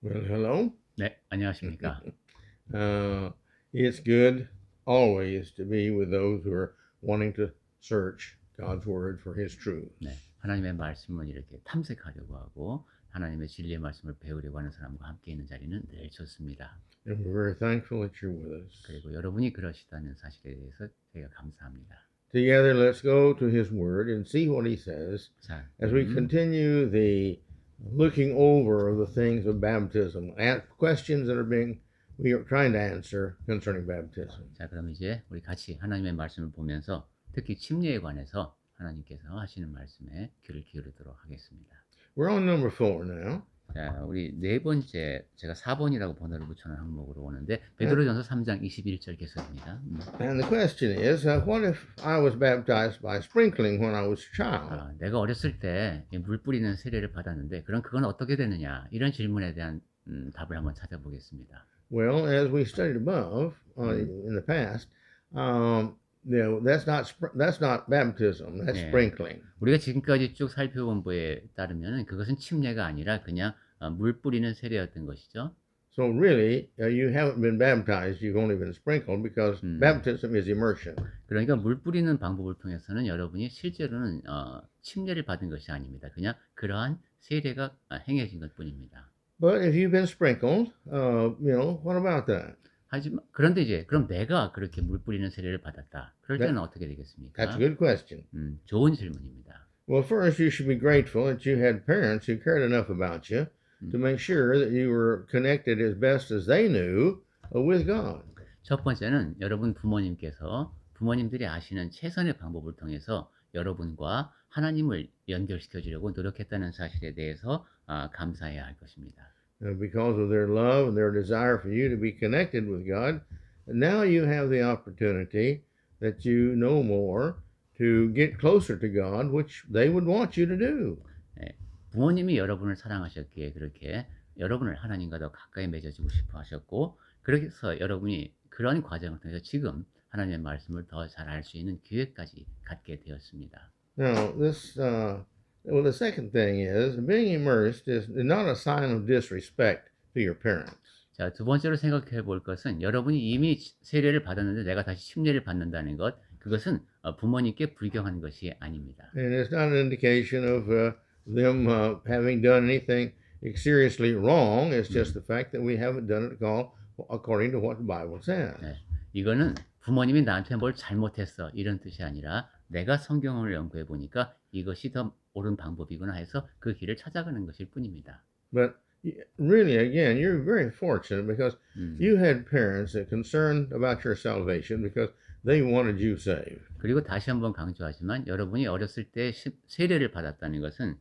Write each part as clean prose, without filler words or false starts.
Well, hello. 네, 안녕하십니까. Uh, it's good always to be with those who are wanting to search God's Word for His truth. 네, 하나님의 말씀을 이렇게 탐색하려고 하고 하나님의 진리의 말씀을 배우려고 하는 사람과 함께 있는 자리는 늘 좋습니다. And we're very thankful that you're with us. 그리고 여러분이 그러시다는 사실에 대해서 제가 감사합니다. Together, let's go to His Word and see what He says 자, as we continue the looking over of the things of baptism, questions that we are trying to answer concerning baptism. 자, 그럼 이제 우리 같이 하나님의 말씀을 보면서 특히 침례에 관해서 하나님께서 하시는 말씀에 귀를 기울이도록 하겠습니다. We're on number 4 now. 자, 우리 네 번째, 제가 4번이라고 번호를 붙여놓은 항목으로 오는데 베드로전서 3장 21절 계속입니다. And the question is, what if I was baptized by sprinkling when I was a child? 내가 어렸을 때 물 뿌리는 세례를 받았는데 그럼 그건 어떻게 되느냐? 이런 질문에 대한 답을 한번 찾아보겠습니다. Well, as we studied above in the past, that's not baptism. That's Yeah. sprinkling. 우리가 지금까지 쭉 살펴본 바에 따르면 그것은 침례가 아니라 그냥 물 뿌리는 세례였던 것이죠. So really, you haven't been baptized. You've only been sprinkled because baptism is immersion. 그러니까 물 뿌리는 방법을 통해서는 여러분이 실제로는 침례를 받은 것이 아닙니다. 그냥 그러한 세례가 행해진 것뿐입니다. But if you've been sprinkled, what about that? 하지만 그런데 이제 그럼 내가 그렇게 물 뿌리는 세례를 받았다. 그럴 때는 어떻게 되겠습니까? That's a good question. 좋은 질문입니다. Well, first, you should be grateful that you had parents who cared enough about you to make sure that you were connected as best as they knew with God. 첫 번째는 여러분 부모님들이 아시는 최선의 방법을 통해서 여러분과 하나님을 연결시켜 주려고 노력했다는 사실에 대해서 감사해야 할 것입니다. Because of their love and their desire for you to be connected with God, now you have the opportunity that you know more to get closer to God, which they would want you to do. 네, 부모님이 여러분을 사랑하셨기에 그렇게 여러분을 하나님과 더 가까이 맺어지고 싶어 하셨고, 그래서 여러분이 그런 과정을 통해서 지금 하나님의 말씀을 더 잘 알 수 있는 기회까지 갖게 되었습니다. Now, the second thing is being immersed is not a sign of disrespect to your parents. 자, 두 번째로 생각해 볼 것은 여러분이 이미 세례를 받았는데 내가 다시 침례를 받는다는 것, 그것은 부모님께 불경한 것이 아닙니다. And it's not an indication of them having done anything seriously wrong. It's just the fact that we haven't done it according to what the Bible says. 네, 이거는 부모님이 나한테 뭘 잘못했어 이런 뜻이 아니라 내가 성경을 연구해 보니까 이것이 더 옳은 방법이구나 해서 그 길을 찾아가는 것일 뿐입니다. But really, again, you're very fortunate because you had parents that concerned about your salvation because they wanted you saved. 그리고 다시 한번 강조하지만 여러분이 어렸을 때 세례를 받았다는 것은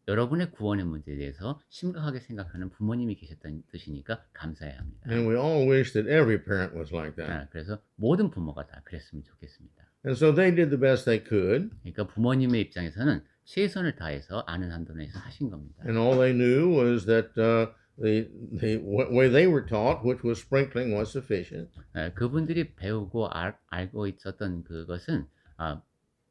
여러분의 구원의 문제에 대해서 심각하게 생각하는 부모님이 계셨다는 뜻이니까 감사해야 합니다. And we all wish that every parent was like that. 그래서 모든 부모가 다 그랬으면 좋겠습니다. And so they did the best they could. 그러니까 부모님의 입장에서는 최선을 다해서 아는 한도 내에서 하신 겁니다. And all they knew was that the way they were taught, which was sprinkling, was sufficient. 그분들이 배우고 알고 있었던 그것은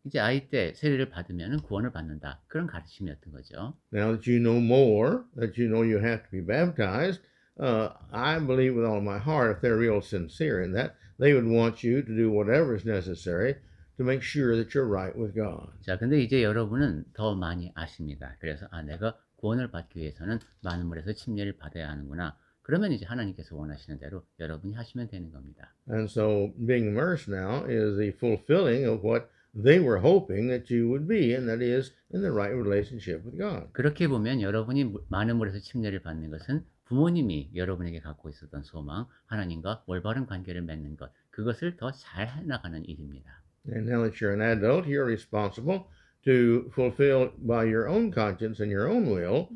이제 아이 때 세례를 받으면 구원을 받는다. 그런 가르침이었던 거죠. Now that you know more, that you know you have to be baptized, I believe with all my heart, if they're real sincere in that, they would want you to do whatever is necessary to make sure that you're right with God. 자, 근데 이제 여러분은 더 많이 아십니다. 그래서 내가 구원을 받기 위해서는 많은 물에서 침례를 받아야 하는구나. 그러면 이제 하나님께서 원하시는 대로 여러분이 하시면 되는 겁니다. And so being immersed now is the fulfilling of what they were hoping that you would be, and that is in the right relationship with God. 그렇게 보면 여러분이 많은 물에서 침례를 받는 것은 부모님이 여러분에게 갖고 있었던 소망, 하나님과 올바른 관계를 맺는 것, 그것을 더 잘 해나가는 일입니다. And now that you're an adult, you're responsible to fulfill by your own conscience and your own will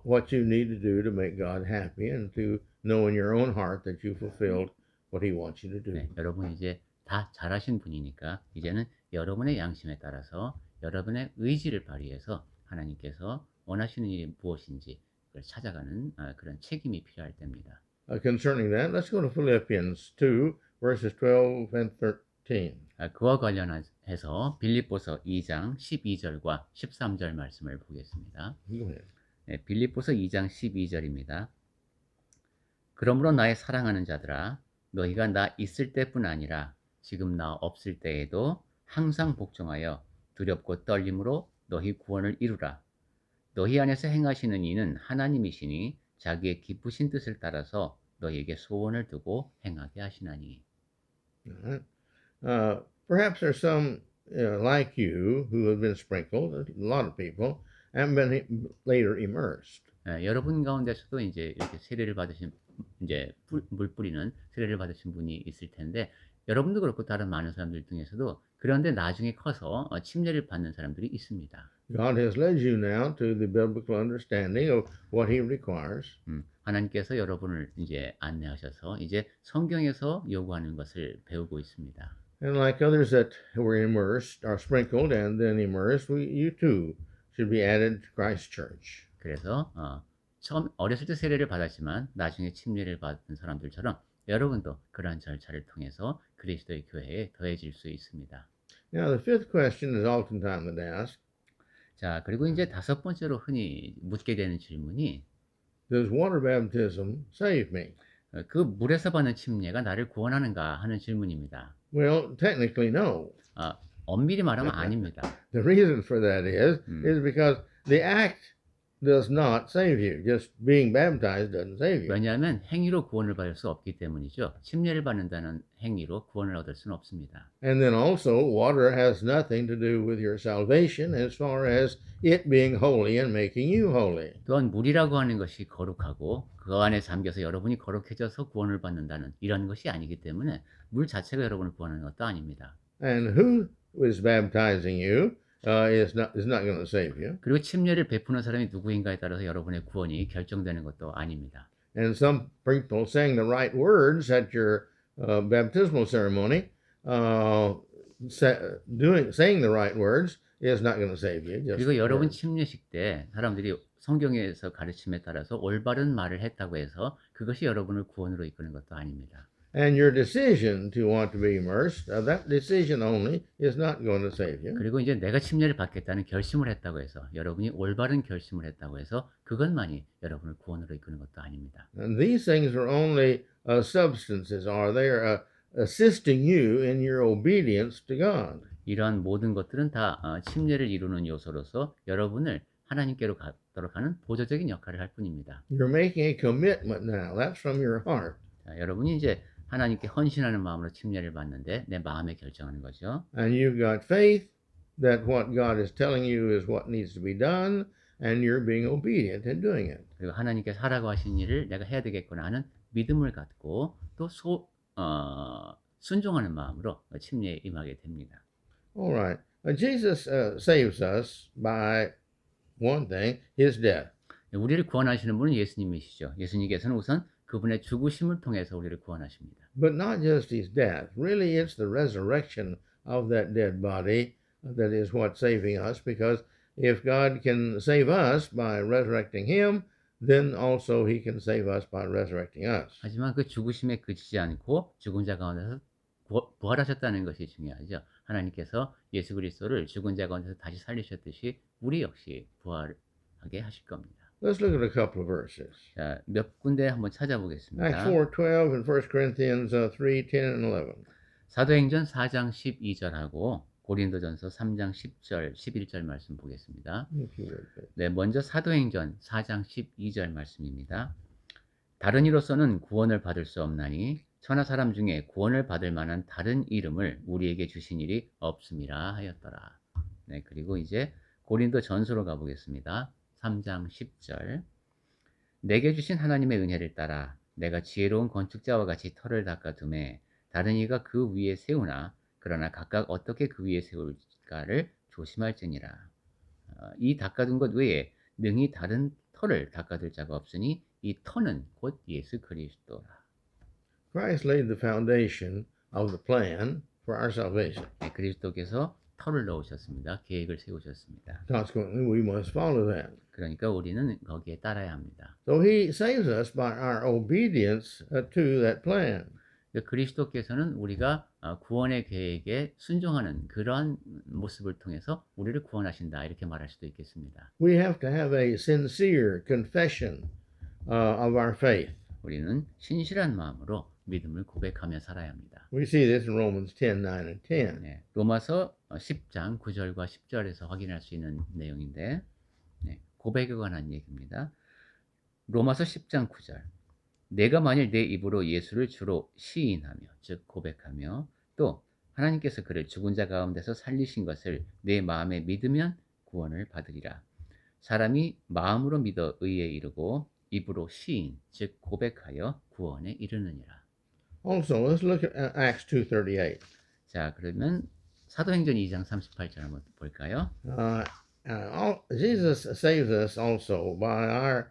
what you need to do to make God happy and to know in your own heart that you fulfilled what He wants you to do. 네, 여러분 이제 다 잘하신 분이니까 이제는 여러분의 양심에 따라서 여러분의 의지를 발휘해서 하나님께서 원하시는 일이 무엇인지 그걸 찾아가는 그런 책임이 필요할 때입니다. Concerning that, let's go to Philippians 2, verses 12 and 13. 그와 관련해서 빌립보서 2장 12절과 13절 말씀을 보겠습니다. 네, 빌립보서 2장 12절입니다. 그러므로 나의 사랑하는 자들아, 너희가 나 있을 때뿐 아니라 지금 나 없을 때에도 항상 복종하여 두렵고 떨림으로 너희 구원을 이루라. 너희 안에서 행하시는 이는 하나님이시니 자기의 기쁘신 뜻을 따라서 너희에게 소원을 두고 행하게 하시나니. Alright. Perhaps there's some like you who have been sprinkled, a lot of people, and been later immersed. 여러분 가운데서도 이제 이렇게 세례를 받으신 이제 물 뿌리는 세례를 받으신 분이 있을 텐데 여러분도 그렇고 다른 많은 사람들 중에서도 그런데 나중에 커서 침례를 받는 사람들이 있습니다. God has led you now to the biblical understanding of what He requires. 하나님께서 여러분을 이제 안내하셔서 이제 성경에서 요구하는 것을 배우고 있습니다. And like others that were immersed, are sprinkled and then immersed, you too should be added to Christ's church. 그래서 처음 어렸을 때 세례를 받았지만 나중에 침례를 받은 사람들처럼 여러분도 그러한 절차를 통해서 그리스도의 교회에 더해질 수 있습니다. Now, the fifth question is oftentimes asked: 자, 그리고 이제 다섯 번째로 흔히 묻게 되는 질문이 Does water baptism save me? 그 물에서 받는 침례가 나를 구원하는가 하는 질문입니다. Well, technically, no. 엄밀히 말하면 아닙니다. The reason for that is because the act does not save you. Just being baptized doesn't save you. 왜냐하면 행위로 구원을 받을 수 없기 때문이죠. 침례를 받는다는 행위로 구원을 얻을 수는 없습니다. And then also, water has nothing to do with your salvation as far as it being holy and making you holy. 또한 물이라고 하는 것이 거룩하고 그 안에 잠겨서 여러분이 거룩해져서 구원을 받는다는 이런 것이 아니기 때문에 물 자체가 여러분을 구원하는 것도 아닙니다. And who is baptizing you is not going to save you. 그리고 침례를 베푸는 사람이 누구인가에 따라서 여러분의 구원이 결정되는 것도 아닙니다. And some people saying the right words at your baptismal ceremony, saying the right words is not going to save you. Just 그리고 여러분 words. 침례식 때 사람들이 성경에서 가르침에 따라서 올바른 말을 했다고 해서 그것이 여러분을 구원으로 이끄는 것도 아닙니다. And your decision to want to be immersed, that decision only is not going to save you. 그리고 이제 내가 침례를 받겠다는 결심을 했다고 해서 여러분이 올바른 결심을 했다고 해서 그것만이 여러분을 구원으로 이끄는 것도 아닙니다. And these things are only substances, are they are assisting you in your obedience to God. 이러한 모든 것들은 다 침례를 이루는 요소로서 여러분을 하나님께로 가도록 하는 보조적인 역할을 할 뿐입니다. You're making a commitment now. That's from your heart. 자, 여러분이 이제 하나님께 헌신하는 마음으로 침례를 받는데 내 마음에 결정하는 거죠. And you've got faith that what God is telling you is what needs to be done, and you're being obedient in doing it. 그리고 하나님께서 하라고 하신 일을 내가 해야 되겠구나 하는 믿음을 갖고 또 순종하는 마음으로 침례에 임하게 됩니다. All right. Jesus saves us by one thing, his death. 우리를 구원하시는 분은 예수님이시죠. 예수님께서는 우선 그분의 죽으심을 통해서 우리를 구원하십니다. But not just his death. Really, it's the resurrection of that dead body that is what's saving us, because if God can save us by resurrecting him, then also he can save us by resurrecting us. 하지만 그 죽으심에 그치지 않고 죽은 자 가운데서 부활하셨다는 것이 중요하죠. 하나님께서 예수 그리스도를 죽은 자 가운데서 다시 살리셨듯이 우리 역시 부활하게 하실 겁니다. Let's look at a couple of verses. 자, 몇 군데 한번 찾아보겠습니다. Acts 4:12 and 1 Corinthians 3:10 and 11. 사도행전 4장 12절하고 고린도전서 3장 10절, 11절 말씀 보겠습니다. If you would, please. 네, 먼저 사도행전 4장 12절 말씀입니다. 다른 이로서는 구원을 받을 수 없나니 천하 사람 중에 구원을 받을 만한 다른 이름을 우리에게 주신 일이 없음이라 하였더라. 네, 그리고 이제 고린도 전서로 가보겠습니다. 3장 10절. 내게 주신 하나님의 은혜를 따라 내가 지혜로운 건축자와 같이 터를 닦아두매 다른 이가 그 위에 세우나 그러나 각각 어떻게 그 위에 세울까를 조심할지니라. 이 닦아둔 것 외에 능히 다른 터를 닦아둘 자가 없으니 이 터는 곧 예수 그리스도라. Christ laid the foundation of the plan for our salvation. 네, 그리스도께서 터를 넣으셨습니다. 계획을 세우셨습니다. Consequently, we must follow that. 그러니까 우리는 거기에 따라야 합니다. So he saves us by our obedience to that plan. 그리스도께서는 우리가 구원의 계획에 순종하는 그러한 모습을 통해서 우리를 구원하신다 이렇게 말할 수도 있겠습니다. We have to have a sincere confession of our faith. 우리는 신실한 마음으로 믿음을 고백하며 살아야 합니다. We see this in Romans 10, 9, and 10. 네, 로마서 10장 9절과 10절에서 확인할 수 있는 내용인데 네, 고백에 관한 얘기입니다. 로마서 10장 9절 내가 만일 내 입으로 예수를 주로 시인하며 즉 고백하며 또 하나님께서 그를 죽은 자 가운데서 살리신 것을 내 마음에 믿으면 구원을 받으리라. 사람이 마음으로 믿어 의에 이르고 입으로 시인 즉 고백하여 구원에 이르느니라. Also, let's look at Acts 2:38. 자, 그러면 사도행전 2장 38절 한번 볼까요? Jesus saves us also by our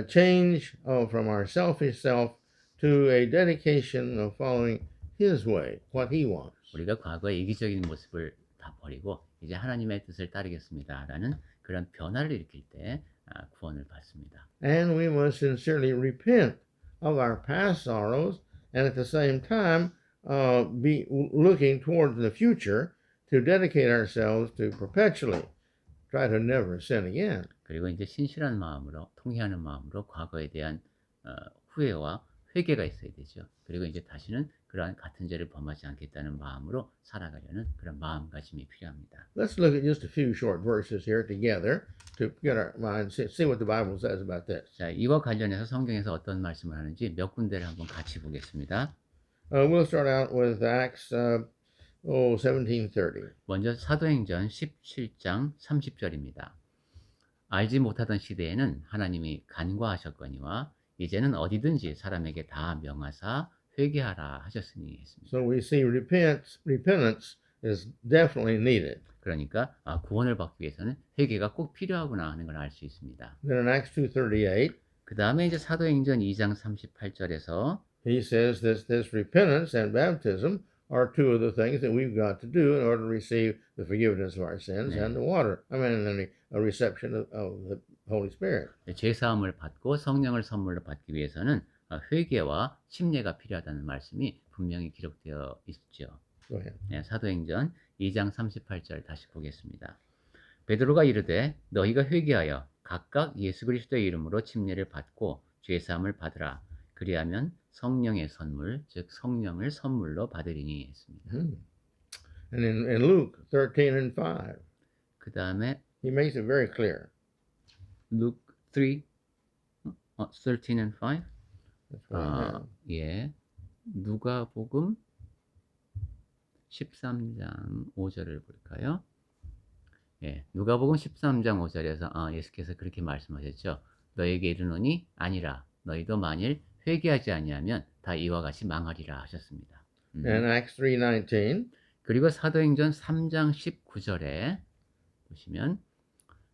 change from our selfish self to a dedication of following His way, what He wants. 우리가 과거의 이기적인 모습을 다 버리고 이제 하나님의 뜻을 따르겠습니다라는 그런 변화를 일으킬 때 구원을 받습니다. And we must sincerely repent of our past sorrows and at the same time be looking towards the future to dedicate ourselves to perpetually try to never sin again. 그리고 이제 신실한 마음으로 통회하는 마음으로 과거에 대한 후회와 회개가 있어야 되죠. 그리고 이제 다시는 그러한 같은 죄를 범하지 않겠다는 마음으로 살아가려는 그런 마음가짐이 필요합니다. Let's look at just a few short verses here together to get our minds, see what the Bible says about this. 자, 이와 관련해서 성경에서 어떤 말씀을 하는지 몇 군데를 한번 같이 보겠습니다. We'll start out with Acts 17:30. 먼저 사도행전 17장 30절입니다. 알지 못하던 시대에는 하나님이 간과하셨거니와 이제는 어디든지 사람에게 다 명하사 회개하라 하셨으니 했습니다. So we see repentance is definitely needed. 그러니까 구원을 받기 위해서는 회개가 꼭 필요하구나 하는 걸 알 수 있습니다. Then in Acts 2:38, 그 다음에 이제 사도행전 2장 38절에서 he says this repentance and baptism are two of the things that we've got to do in order to receive the forgiveness of our sins and the water. and a reception of the Holy Spirit. 죄사함을 받고 성령을 선물로 받기 위해서는 회개와 침례가 필요하다는 말씀이 분명히 기록되어 있죠. Go ahead. 네, 사도행전 2장 38절 다시 보겠습니다. 베드로가 이르되 너희가 회개하여 각각 예수 그리스도의 이름으로 침례를 받고 죄사함을 받으라. 그리하면 성령의 선물 즉 성령을 선물로 받으리니 했습니다. And in Luke 13 and 5, 그 다음에 he makes it very clear. Luke 13 and 5 That's what I have. 예, 누가복음 13장 5절을 볼까요? 예, 누가복음 13장 5절에서 예수께서 그렇게 말씀하셨죠. 너에게 이르노니 아니라 너희도 만일 회개하지 아니하면 다 이와 같이 망하리라 하셨습니다. And Acts 3:19, 그리고 사도행전 3장 19절에 보시면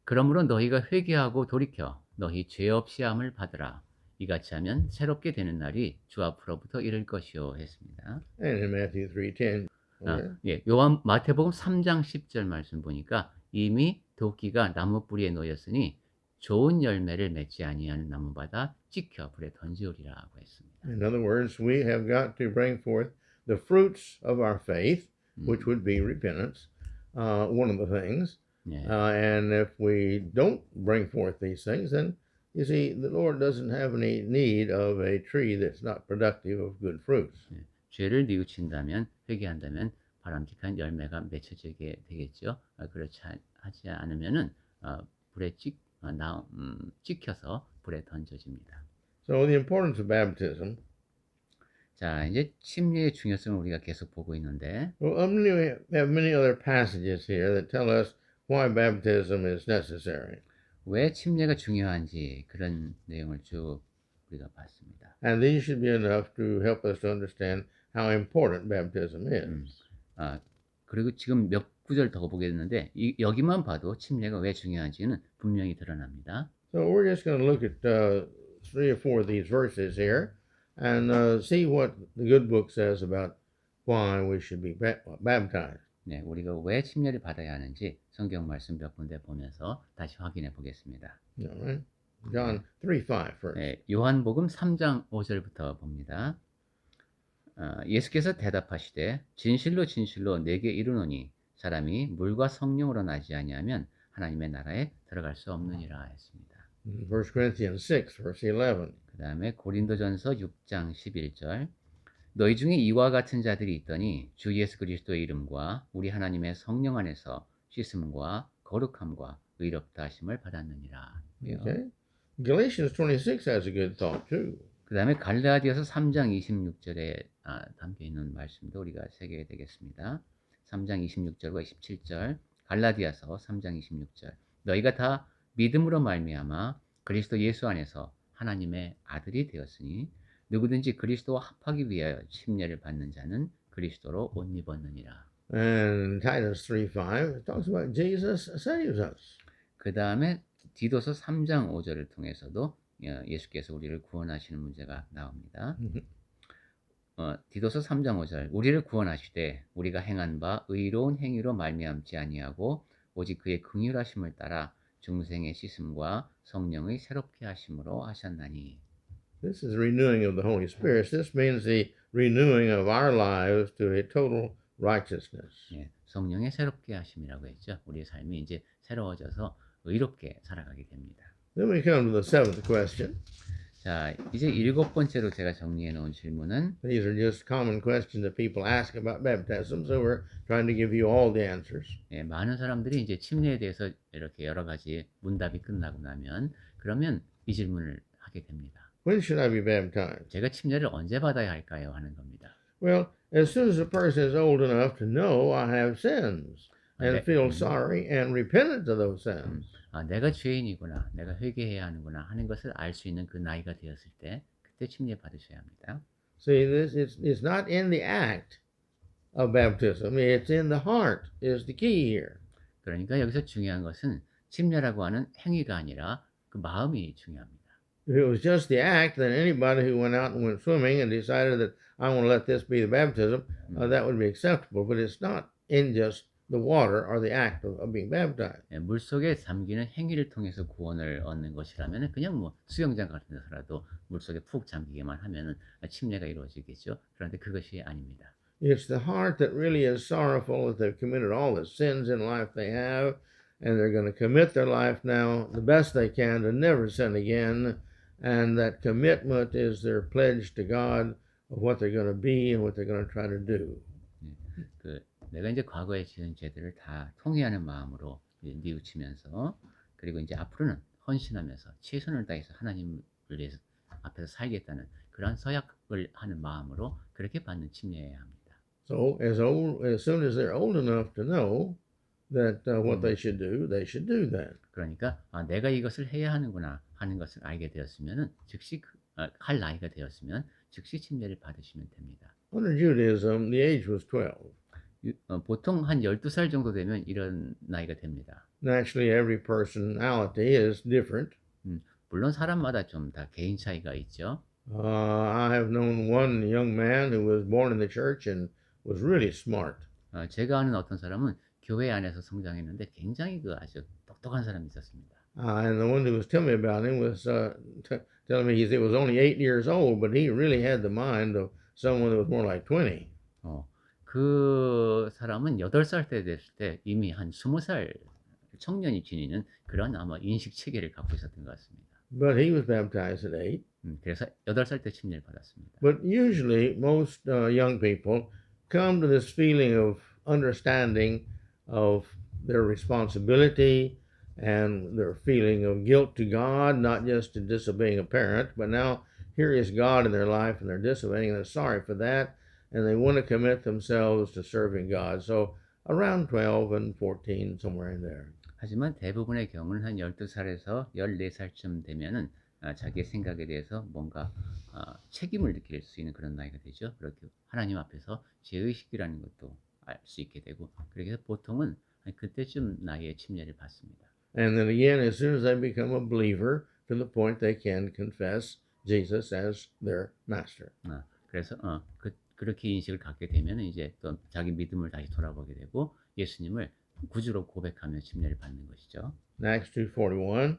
그러므로 너희가 회개하고 돌이켜 너희 죄 없이 함을 받으라. 이같이 하면 새롭게 되는 날이 주 앞으로부터 이를 것이요 했습니다. and in Matthew 3:10. 예, 요한 마태복음 3장 10절 말씀 보니까 이미 도끼가 나무 뿌리에 놓였으니 좋은 열매를 맺지 아니하는 나무마다 찍혀 불에 던지우리라고 했습니다. In other words, we have got to bring forth the fruits of our faith, which would be repentance, one of the things. 예, And if we don't bring forth these things, then you see, the Lord doesn't have any need of a tree that's not productive of good fruits. 죄를 뉘우친다면 회개한다면 바람직한 열매가 맺혀지게 되겠죠. 그렇지 하지 않으면은 불에 찍혀서 불에 던져집니다. So the importance of baptism. 자, 이제 침례의 중요성을 우리가 계속 보고 있는데 Well, we have many other passages here that tell us why baptism is necessary. 왜 침례가 중요한지 그런 내용을 쭉 우리가 봤습니다. And these should be enough to help us to understand how important baptism is. 그리고 지금 몇 구절 더 보겠는데 여기만 봐도 침례가 왜 중요한지는 분명히 드러납니다. So we're just going to look at 3 or 4 of these verses here and see what the good book says about why we should be baptized. 네, 우리가 왜 침례를 받아야 하는지 성경 말씀 몇 군데 보면서 다시 확인해 보겠습니다. All right? John 3:5 first. 네, 요한복음 3장 5절부터 봅니다. 예수께서 대답하시되 진실로 진실로 내게 이르노니 사람이 물과 성령으로 나지 아니하면 하나님의 나라에 들어갈 수 없느니라 했습니다. 1 Corinthians 6 verse 11. 그 그다음에 고린도전서 6장 11절. 너희 중에 이와 같은 자들이 있더니 주 예수 그리스도의 이름과 우리 하나님의 성령 안에서 씻음과 거룩함과 의롭다 하심을 받았느니라. Okay. Galatians 26 has a good thought too. 그다음에 갈라디아서 3장 26절에 담겨 있는 말씀도 우리가 새겨야 되겠습니다. 3장 26절과 27절. 갈라디아서 3장 26절. 너희가 다 믿음으로 말미암아 그리스도 예수 안에서 하나님의 아들이 되었으니 누구든지 그리스도와 합하기 위하여 침례를 받는 자는 그리스도로 옷 입었느니라. And Titus 3:5 it talks about Jesus saves us. 그다음에 디도서 3장 5절을 통해서도 예수께서 우리를 구원하시는 문제가 나옵니다. 디도서 3장 5절. 우리를 구원하시되 우리가 행한 바 의로운 행위로 말미암지 아니하고 오직 그의 긍휼하심을 따라 중생의 씻음과 성령의 새롭게 하심으로 하셨나니. This is renewing of the Holy Spirit. This means the renewing of our lives to a total righteousness. 예, 성령의 새롭게 하심이라고 했죠. 우리의 삶이 이제 새로워져서 의롭게 살아가게 됩니다. Then we come to the seventh question. 자, 이제 일곱 번째로 제가 정리해 놓은 질문은 These are just common questions that people ask about baptism, so we're trying to give you all the answers. 예, 많은 사람들이 이제 침례에 대해서 이렇게 여러 가지 문답이 끝나고 나면 그러면 이 질문을 하게 됩니다. When should I be baptized? 제가 침례를 언제 받아야 할까요? 하는 겁니다. Well, as soon as a person is old enough to know I have sins and Okay. feel sorry and repentant of those sins. 내가 죄인이구나, 내가 회개해야 하는구나 하는 것을 알 수 있는 그 나이가 되었을 때 그때 침례 받으셔야 합니다. See, this it's not in the act of baptism; it's in the heart is the key here. 그러니까 여기서 중요한 것은 침례라고 하는 행위가 아니라 그 마음이 중요합니다. If it was just the act, then anybody who went out and went swimming and decided that I want to let this be the baptism, that would be acceptable. But it's not in just the water or the act of being baptized. 물속에 잠기는 행위를 통해서 구원을 얻는 것이라면 그냥 뭐 수영장 같은 데서라도 물속에 푹 잠기게만 하면 침례가 이루어지겠죠. 그런데 그것이 아닙니다. It's the heart that really is sorrowful that they've committed all the sins in life they have, and they're going to commit their life now the best they can to never sin again. And that commitment is their pledge to God of what they're going to be and what they're going to try to do. 내가 이제 과거에 지은 죄들을 다 통회하는 마음으로 뉘우치면서 그리고 이제 앞으로는 헌신하면서 최선을 다해서 하나님을 위해서 앞에서 살겠다는 그러한 서약을 하는 마음으로 그렇게 받는 침례여야 합니다. So as soon as they're old enough to know that what they should do that. 그러니까 내가 이것을 해야 하는구나 하는 것을 알게 되었으면은 즉시 할 나이가 되었으면 즉시 침례를 받으시면 됩니다. Under Judaism, the age was 12. 보통 한 12살 정도 되면 이런 나이가 됩니다. Naturally, every personality is different. 물론 사람마다 좀 다 개인 차이가 있죠. I have known one young man who was born in the church and was really smart. 제가 아는 어떤 사람은 교회 안에서 성장했는데 굉장히 아주 똑똑한 사람이 있었습니다. And the one who was telling me about him was telling me he was only 8 years old, but he really had the mind of someone that was more like 20. 그 사람은 8살 때 됐을 때 이미 한 20살 청년이 지니는 그런 아마 인식 체계를 갖고 있었던 것 같습니다. But he was baptized at 8. 그래서 8살 때 침례를 받았습니다. But usually most young people come to this feeling of understanding of their responsibility and their feeling of guilt to God, not just to disobeying a parent, but now here is God in their life and they're disobeying and they're sorry for that and they want to commit themselves to serving God. So around 12 and 14, somewhere in there. 하지만 대부분의 경우는 한 12살에서 14살쯤 되면은 자기의 생각에 대해서 뭔가 책임을 느낄 수 있는 그런 나이가 되죠. 그렇게 하나님 앞에서 죄의식이라는 것도 알 수 있게 되고 그렇게 해서 보통은 그때쯤 나이에 침례를 받습니다. And then again, as soon as they become a believer to the point they can confess Jesus as their master. 그래서 그렇게 인식을 갖게 되면 이제 또 자기 믿음을 다시 돌아보게 되고 예수님을 구주로 고백하며 침례를 받는 것이죠. Acts 2:41.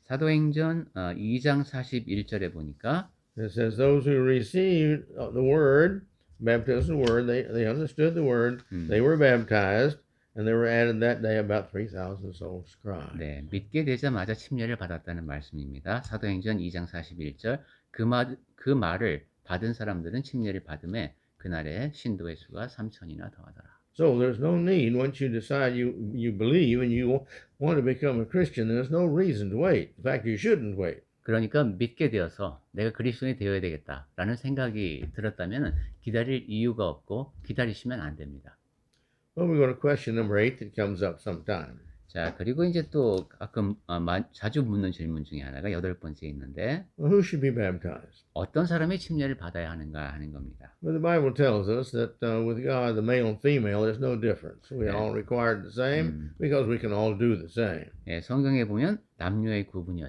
사도행전 2장 41절에 보니까 It says those who received the word, baptism the word, they understood the word, they were baptized, and there were added that day about 3,000 souls scribed. 네, 믿게 되자마자 침례를 받았다는 말씀입니다. 사도행전 2장 41절 그 말을 받은 사람들은 침례를 받음에 그날에 신도의 수가 3천이나 더하더라. So there's no need once you decide you believe and you want to become a Christian. There's no reason to wait. In fact, you shouldn't wait. 그러니까 믿게 되어서 내가 그리스도인이 되어야 되겠다라는 생각이 들었다면 기다릴 이유가 없고 기다리시면 안 됩니다. Well, we go to question number 8 that comes up sometime. 자, 그리고 이제 또 가끔 자주 묻는 질문 중에 하나가 8번째 있는데 Well, who should be baptized? 어떤 사람이 침례를 받아야 하는가 하는 겁니다. Well, the Bible tells us that with God, the male and female, there's no difference. We Yeah. all required the same because we can all do the same. 예, 성경에 보면 남녀의 구분이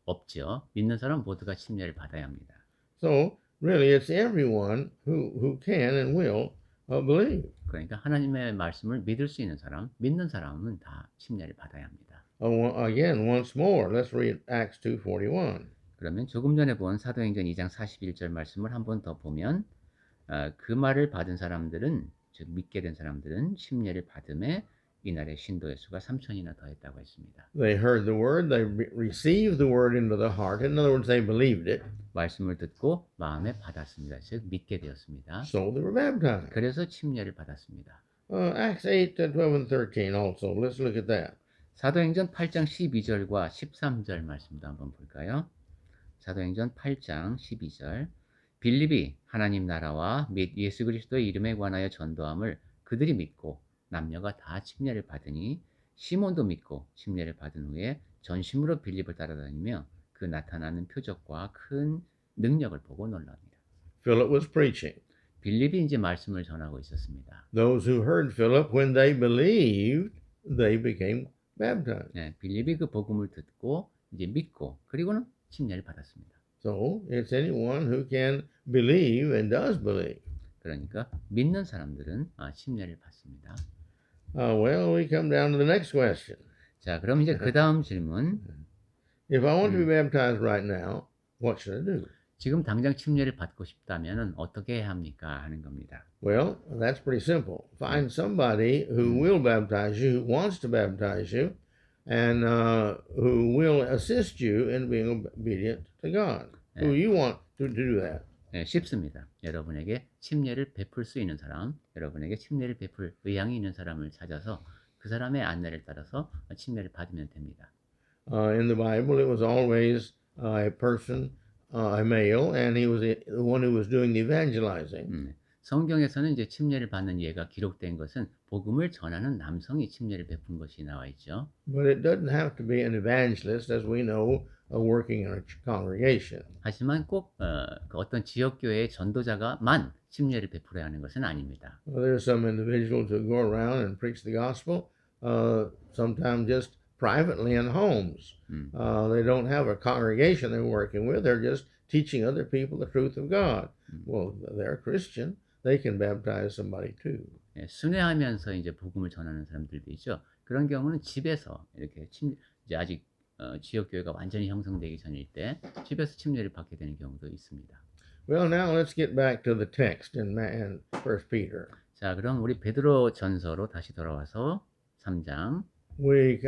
없죠. 믿는 사람 모두가 침례를 받아야 합니다. So really, it's everyone who can and will believe. 그러니까 하나님의 말씀을 믿을 수 있는 사람, 믿는 사람은 다 침례를 받아야 합니다. Again, once more, let's read Acts 2:41. 그러면 조금 전에 본 사도행전 2장 41절 말씀을 한 번 더 보면 그 말을 받은 사람들은 즉 믿게 된 사람들은 침례를 받음에 이날의 신도의 수가 3천이나 더했다고 했습니다. They heard the word, they received the word into the heart. In other words, they believed it, 말씀을 듣고 마음에 받았습니다. 즉 믿게 되었습니다. so they were baptized. 그래서 침례를 받았습니다. Acts 8, 12, and 13 also. Let's look at that. 사도행전 8장 12절과 13절 말씀도 한번 볼까요? 사도행전 8장 12절 빌립이 하나님 나라와 및 예수 그리스도의 이름에 관하여 전도함을 그들이 믿고 남녀가 다 침례를 받으니 시몬도 믿고 침례를 받은 후에 전심으로 빌립을 따라다니며 그 나타나는 표적과 큰 능력을 보고 놀랍니다. Philip was preaching. 빌립이 이제 말씀을 전하고 있었습니다. Those who heard Philip, when they believed, they became baptized. 네, 빌립이 그 복음을 듣고 이제 믿고 그리고는 침례를 받았습니다. So it's anyone who can believe and does believe. 그러니까 믿는 사람들은 침례를 받습니다. Well, we come down to the next question. 자, 그럼 이제 그 다음 질문. If I want to be baptized right now, what should I do? 지금 당장 침례를 받고 싶다면 어떻게 해야 합니까? 하는 겁니다. Well, that's pretty simple. Find somebody who will baptize you, who wants to baptize you, and who will assist you in being obedient to God. Who you want to do that. 네, 쉽습니다. 여러분에게 침례를 베풀 수 있는 사람, 여러분에게 침례를 베풀 의향이 있는 사람을 찾아서 그 사람의 안내를 따라서 침례를 받으면 됩니다. In the Bible, it was always a person, a male, and he was the one who was doing the evangelizing. 성경에서는 이제 침례를 받는 예가 기록된 것은 복음을 전하는 남성이 침례를 베푼 것이 나와 있죠. But it doesn't have to be an evangelist, as we know, working in a congregation. 하지만 꼭 어떤 지역 교회의 전도자가만 침례를 베풀어야 하는 것은 아닙니다. Well, there's some individuals who go around and preach the gospel, sometimes just privately in homes. They don't have a congregation they're working with. They're just teaching other people the truth of God. Well, they're Christian. They can baptize somebody too. 예, 순회하면서 이제 복음을 전하는 사람들도 있죠. 그런 경우는 집에서 이렇게 이제 아직 지역 교회가 완전히 형성되기 전일 때 집에서 침례를 받게 되는 경우도 있습니다. Well, now let's get back to the text in 1 Peter. 자, 그럼 우리 베드로 전서로 다시 돌아와서 3장. We've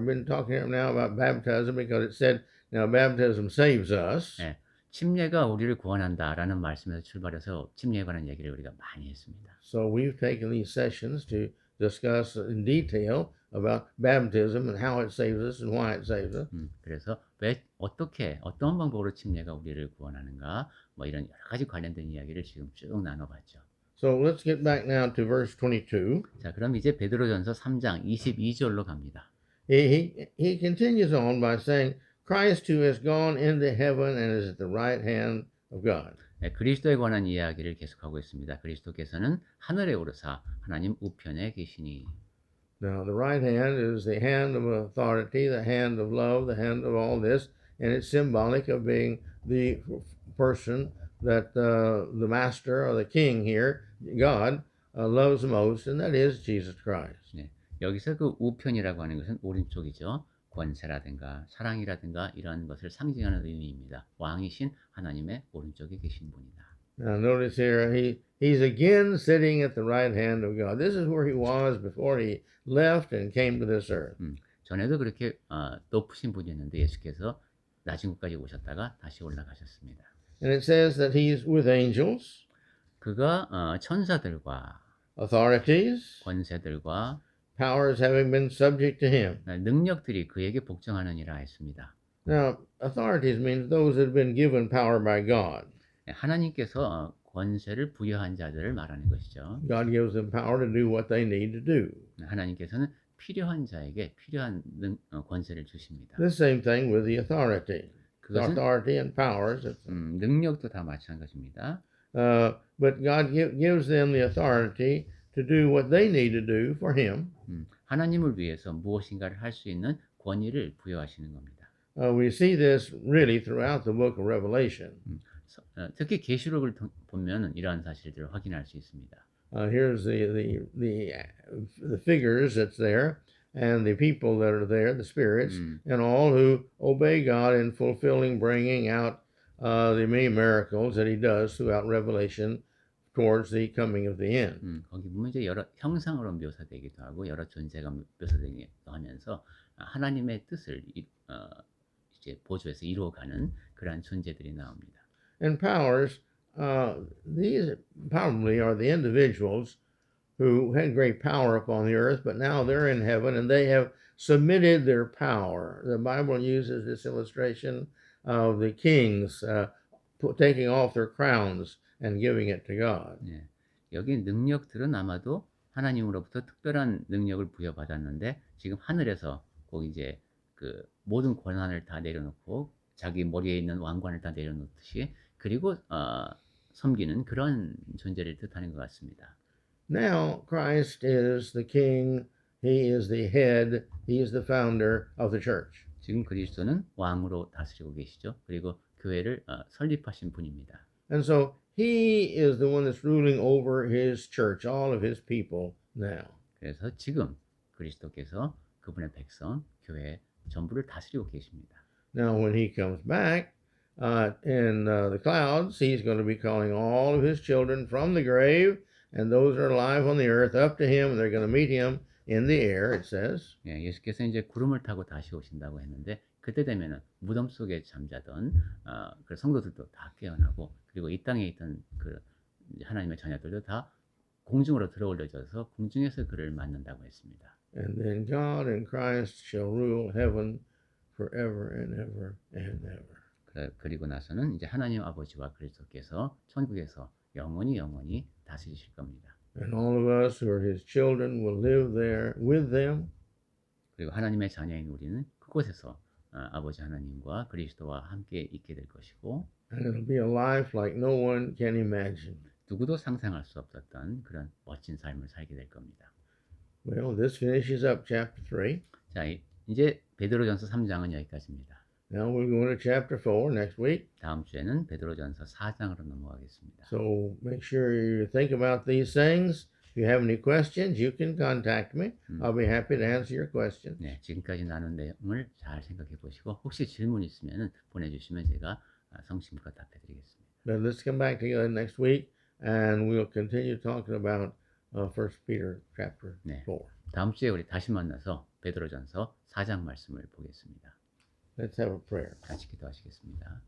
been talking now about baptism because it said, now baptism saves us. 예, 침례가 우리를 구원한다라는 말씀에서 출발해서 침례에 관한 얘기를 우리가 많이 했습니다. So we've taken these sessions to discuss in detail about baptism and how it saves us and why it saves us. 그래서 왜 어떻게 어떤 방법으로 침례가 우리를 구원하는가 뭐 이런 여러 가지 관련된 이야기를 지금 쭉 나눠봤죠. So let's get back now to verse 22. 자, 그럼 이제 베드로전서 3장 22절로 갑니다. He continues on by saying, Christ who has gone into heaven and is at the right hand of God. 네, 그리스도에 관한 이야기를 계속하고 있습니다. 그리스도께서는 하늘에 오르사 하나님 우편에 계시니. Now, the right hand is the hand of authority, the hand of love, the hand of all this, and it's symbolic of being the person that the master or the king here, God, loves most, and that is Jesus Christ. 네, 여기서 그 우편이라고 하는 것은 오른쪽이죠. 권세라든가 사랑이라든가 이러한 것을 상징하는 의미입니다. 왕이신 하나님의 오른쪽에 계신 분이다. Now notice here, he's again sitting at the right hand of God. This is where he was before he left and came to this earth. 전에도 그렇게 높으신 분이었는데 예수께서 낮은 곳까지 오셨다가 다시 올라가셨습니다. And it says that he's with angels, 그가 천사들과 authorities, 권세들과 powers having been subject to him. 능력들이 그에게 복종하느니라 했습니다. Now, authorities means those that have been given power by God. 하나님께서 권세를 부여한 자들을 말하는 것이죠. God gives them power to do what they need to do. 하나님께서는 필요한 자에게 필요한 권세를 주십니다. The same thing with the authority. 그것은 Authority and powers. 능력도 다 마찬가지입니다. But God gives them the authority to do what they need to do for Him. 하나님을 위해서 무엇인가를 할 수 있는 권위를 부여하시는 겁니다. We see this really throughout the book of Revelation. 특히 계시록을 보면 이러한 사실들을 확인할 수 있습니다. Here's the figures that's there, and the people that are there, the spirits, and all who obey God in fulfilling, bringing out the many miracles that He does throughout Revelation towards the coming of the end. 거기 보면 이제 여러 형상으로 묘사되기도 하고 여러 존재가 묘사되기도 하면서 하나님의 뜻을 이제 보조해서 이루어가는 그러한 존재들이 나옵니다. And powers, these probably are the individuals who had great power upon the earth, but now they're in heaven and they have submitted their power. The Bible uses this illustration of the kings taking off their crowns and giving it to God. 네, 여기 능력들은 아마도 하나님으로부터 특별한 능력을 부여받았는데 지금 하늘에서 꼭 이제 그 모든 권한을 다 내려놓고 자기 머리에 있는 왕관을 다 내려놓듯이 그리고 섬기는 그런 존재를 뜻하는 것 같습니다. Now Christ is the king, he is the head, he is the founder of the church. 지금 그리스도는 왕으로 다스리고 계시죠. 그리고 교회를 설립하신 분입니다. And so he is the one that's ruling over his church, all of his people now. 그래서 지금 그리스도께서 그분의 백성, 교회 전부를 다스리고 계십니다. Now when he comes back in the clouds, he's going to be calling all of his children from the grave, and those that are alive on the earth up to him, and they're going to meet him in the air, it says. 예, 예수께서 이제 구름을 타고 다시 오신다고 했는데 그때 되면은 무덤 속에 잠자던 그 성도들도 다 깨어나고 그리고 이 땅에 있던 그 하나님의 자녀들도 다 공중으로 들어올려져서 공중에서 그를 만난다고 했습니다. And then God and Christ shall rule heaven forever and ever and ever. 그리고 나서는 이제 하나님 아버지와 그리스도께서 천국에서 영원히 다스리실 겁니다. And all of us who are his children will live there with them. 그리고 하나님의 자녀인 우리는 그곳에서 아버지 하나님과 그리스도와 함께 있게 될 것이고 And it'll be a life like no one can imagine. 누구도 상상할 수 없었던 그런 멋진 삶을 살게 될 겁니다. Well, this finishes up chapter 3. 자, 이제 베드로전서 3장은 여기까지입니다. Now we'll go into chapter 4 next week. 다음 주에는 베드로전서 4장으로 넘어가겠습니다. So make sure you think about these things. If you have any questions, you can contact me. I'll be happy to answer your questions. 네, 지금까지 나눈 내용을 잘 생각해 보시고 혹시 질문 있으면 보내주시면 제가 성심껏 답해 드리겠습니다. But let's come back together next week and we'll continue talking about 1 Peter chapter 4. 다음 주에 우리 다시 만나서 베드로전서 4장 말씀을 보겠습니다. Let's have a prayer. 같이 기도하시겠습니다.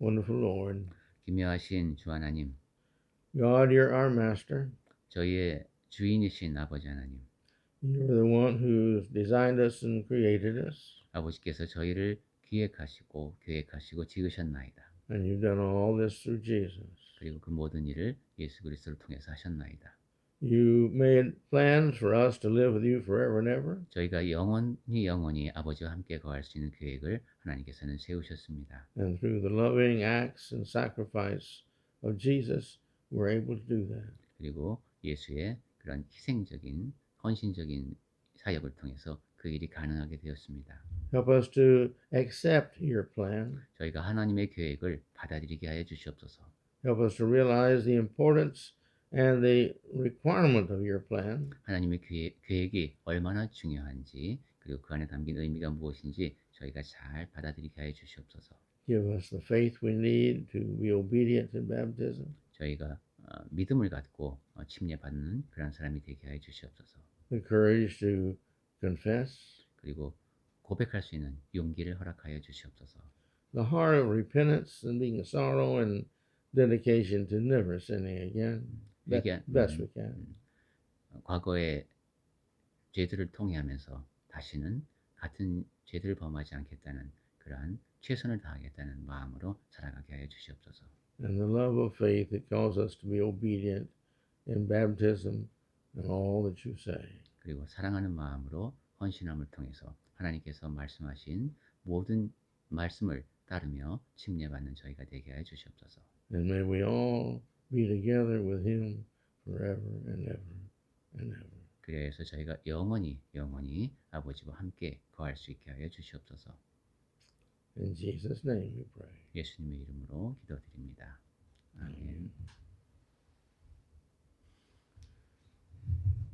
Wonderful Lord. 기묘하신 주 하나님, God, you're our master. 저희의 주인이신 아버지 하나님, You're the one who designed us and created us. 아버지께서 저희를 기획하시고 계획하시고 지으셨나이다. And you've done all this through Jesus. 그리고 그 모든 일을 예수 그리스도를 통해서 하셨나이다. You made plans for us to live with you forever and ever. 저희가 영원히 아버지와 함께 거할 수 있는 계획을 하나님께서는 세우셨습니다. And through the loving acts and sacrifice of Jesus, we're able to do that. 그리고 예수의 그런 희생적인 헌신적인 사역을 통해서 그 일이 가능하게 되었습니다. Help us to accept your plan. 저희가 하나님의 계획을 받아들이게 하여 주시옵소서. Help us to realize the importance and the requirement of your plan. 하나님의 계획이 얼마나 중요한지 그리고 그 안에 담긴 의미가 무엇인지 저희가 잘 받아들이게 하여 주시옵소서. give us the faith we need to be obedient in baptism, 저희가 믿음을 갖고 침례받는 그런 사람이 되게 하여 주시옵소서. the courage to confess, 그리고 고백할 수 있는 용기를 허락하여 주시옵소서. the heart of repentance and being sorrow and dedication to never sinning again. 회개, Best we can. 과거의 죄들을 통해하면서 다시는 같은 죄들을 범하지 않겠다는 그러한 최선을 다하겠다는 마음으로 살아가게 하여 주시옵소서. And the love of faith that calls us to be obedient in baptism and all that you say. 그리고 사랑하는 마음으로 헌신함을 통해서 하나님께서 말씀하신 모든 말씀을 따르며 침례받는 저희가 되게 하여 주시옵소서. And may we all be together with him forever and ever and ever. 그래서 저희가 영원히 아버지와 함께 거할 수 있게 하여 주시옵소서. In Jesus' name we pray. 예수님의 이름으로 기도드립니다. 아멘.